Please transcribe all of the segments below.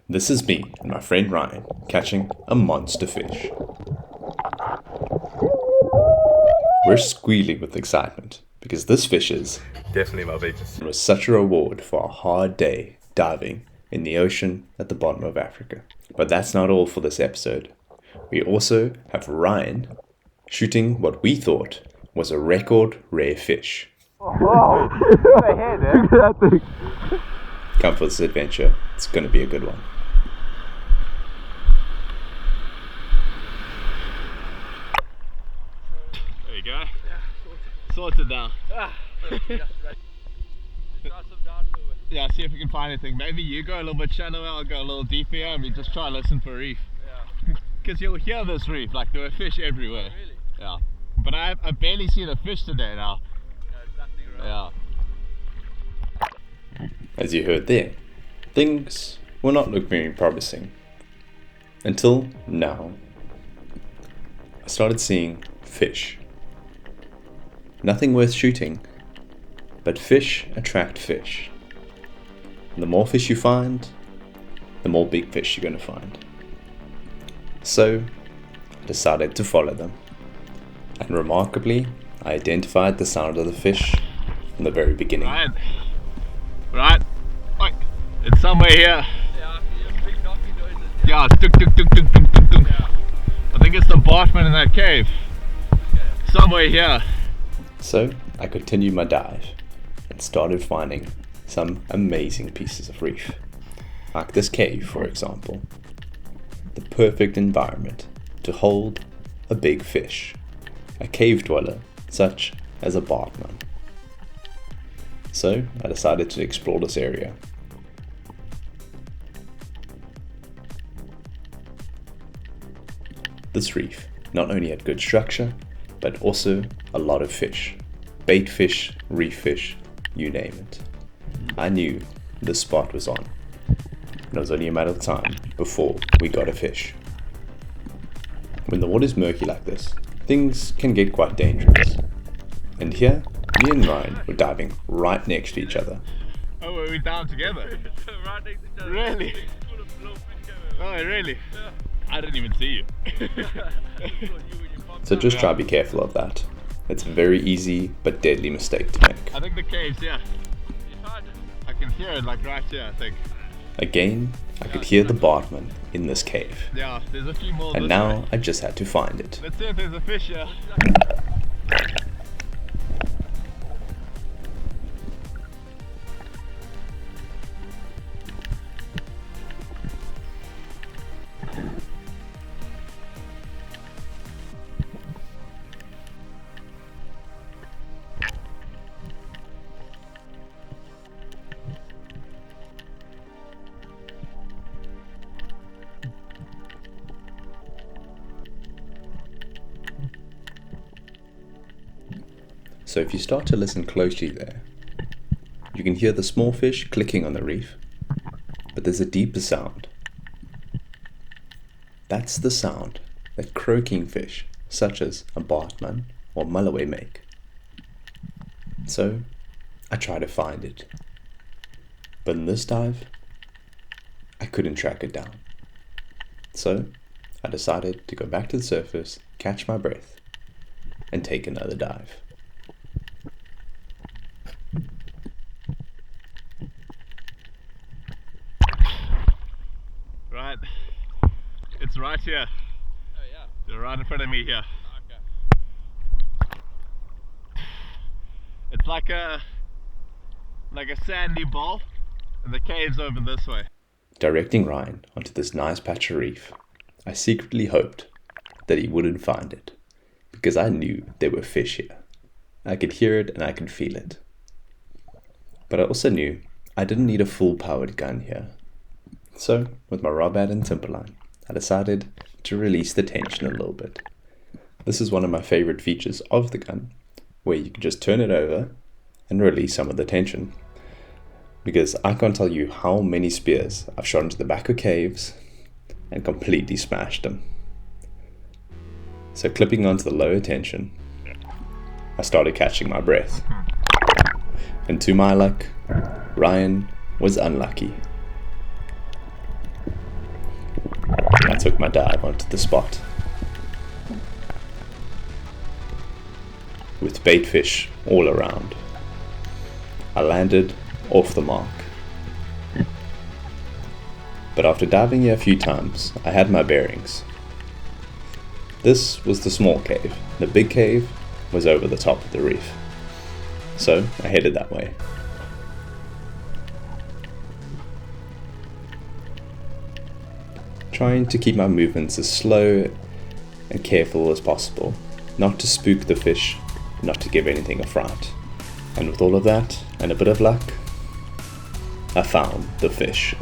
This is me and my friend Ryan catching a monster fish. We're squealing with excitement because this fish is Definitely my biggest. was such a reward for a hard day diving in the ocean at the bottom of Africa. But that's not all for this episode. We also have Ryan shooting what we thought was a record rare fish. Wow! Look at that thing. Come for this adventure. It's going to be a good one. There you go. Sorted now. Yeah, see if we can find anything. Maybe you go a little bit shallower, I'll go a little deeper here, and we just try to listen for a reef. Because you'll hear this reef, like there are fish everywhere. Really? Yeah. But I've barely seen a fish today now. Yeah. As you heard there, things will not look very promising. Until now, I started seeing fish. Nothing worth shooting, but fish attract fish. And the more fish you find, the more big fish you're going to find. So, I decided to follow them. And remarkably, I identified the sound of the fish from the very beginning. Right. Oi, it's somewhere here. Yeah, big knocking noises. Yeah, it's tuk tuk tuk tuk tuk tuk tuk. Yeah. I think it's the Baardman in that cave. Somewhere here. So, I continued my dive and started finding some amazing pieces of reef. Like this cave, for example. The perfect environment to hold a big fish. A cave dweller such as a Baardman. So, I decided to explore this area. This reef not only had good structure, but also a lot of fish. Bait fish, reef fish, you name it. I knew this spot was on. And it was only a matter of time before we got a fish. When the water's murky like this, things can get quite dangerous. And here, me and Ryan were diving right next to each other. Oh, were we down together? Right next to each other. Really? Full of little fish going Oh, really? Yeah. I didn't even see you. So just try to be careful of that. It's a very easy but deadly mistake to make. I think the cave's here. You find it? I can hear it like right here, I think. Again, I could hear the Baardman in this cave. Yeah, there's a few more. And this now way. I just had to find it. Let's see if there's a fish here. So if you start to listen closely there, you can hear the small fish clicking on the reef, but there's a deeper sound. That's the sound that croaking fish, such as a Baardman or mulloway, make. So I try to find it, but in this dive, I couldn't track it down. So I decided to go back to the surface, catch my breath, and take another dive. Right. It's right here. Oh yeah. They're right in front of me here. Okay. It's like a sandy ball, and the cave's over this way. Directing Ryan onto this nice patch of reef, I secretly hoped that he wouldn't find it, because I knew there were fish here. I could hear it and I could feel it. But I also knew I didn't need a full-powered gun here. So, with my rod and timberline, I decided to release the tension a little bit. This is one of my favorite features of the gun, where you can just turn it over and release some of the tension. Because I can't tell you how many spears I've shot into the back of caves and completely smashed them. So clipping onto the lower tension, I started catching my breath. And to my luck, Ryan was unlucky. took my dive onto the spot. With bait fish all around, I landed off the mark. But after diving here a few times, I had my bearings. This was the small cave. The big cave was over the top of the reef. So I headed that way. Trying to keep my movements as slow and careful as possible, not to spook the fish, not to give anything a fright. And with all of that, and a bit of luck, I found the fish.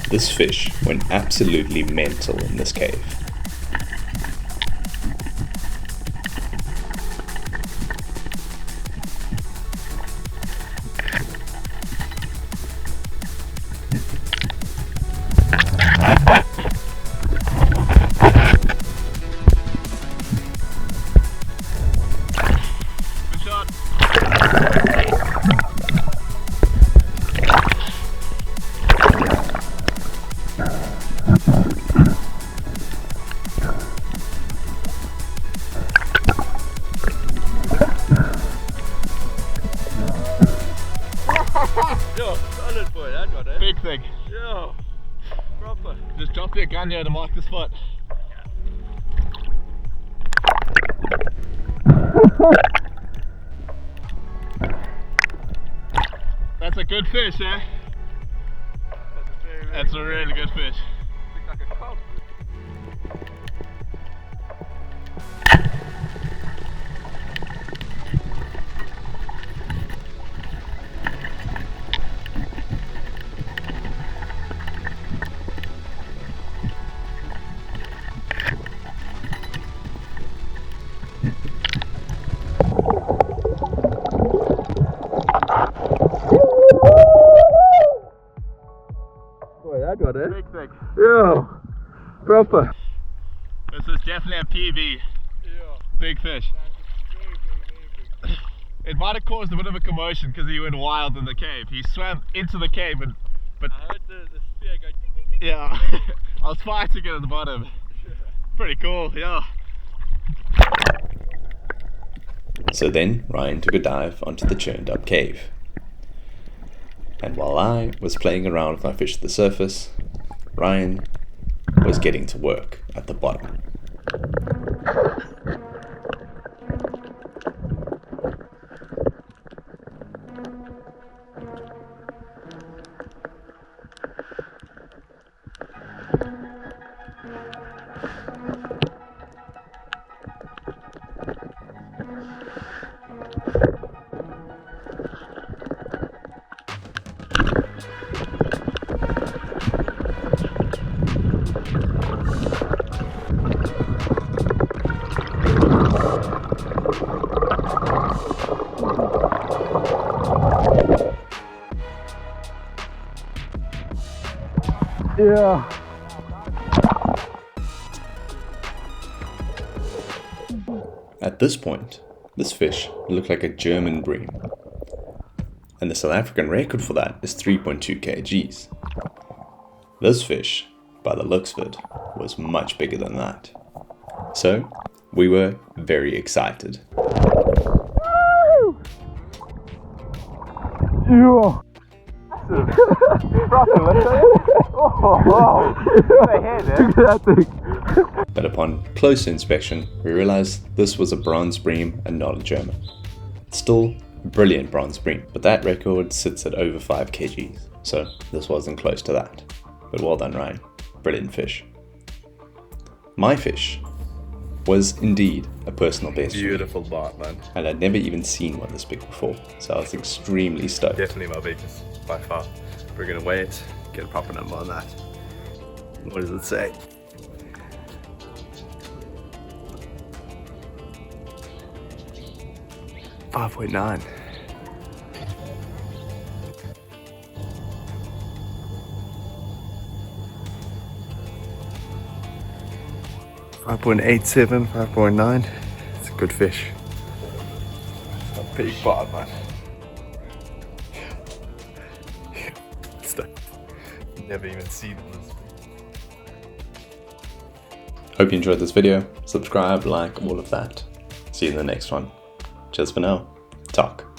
This fish went absolutely mental in this cave. Good shot. Yo, solid boy, that got it. Big thing. Yo, proper. Just drop your gun here to mark the spot. That's a good fish, eh? That's a really good fish. Looks like a cow. Boy, that got it. Big thing. Yo, proper. This is definitely a PB. Yeah, Big fish. very big. It might have caused a bit of a commotion because he went wild in the cave. He swam into the cave, but I heard the spear go ding, ding, ding. yeah, I was fighting it at the bottom. Pretty cool, yeah. So then Ryan took a dive onto the churned up cave. And while I was playing around with my fish at the surface, Ryan was getting to work at the bottom. Yeah. At this point, this fish looked like a German Bream, and the South African record for that is 3.2 kgs. This fish, by the looks of it, was much bigger than that. So, we were very excited. Yeah. Oh, wow. Look at that thing. But upon closer inspection, we realized this was a Bronze Bream and not a German. Still, a brilliant Bronze Bream, but that record sits at over 5 kgs, so this wasn't close to that. But well done, Ryan. Brilliant fish. My fish was indeed a personal best for me, Beautiful Baardman. and I'd never even seen one this big before, so I was extremely stoked. Definitely my biggest by far. We're gonna weigh it, get a proper number on that. What does it say? $5.9. $5.87, $5.9. It's a good fish. It's a big Baardman. stuff. Never even seen this. Hope you enjoyed this video. Subscribe, like, all of that. See you in the next one. Cheers for now. Talk.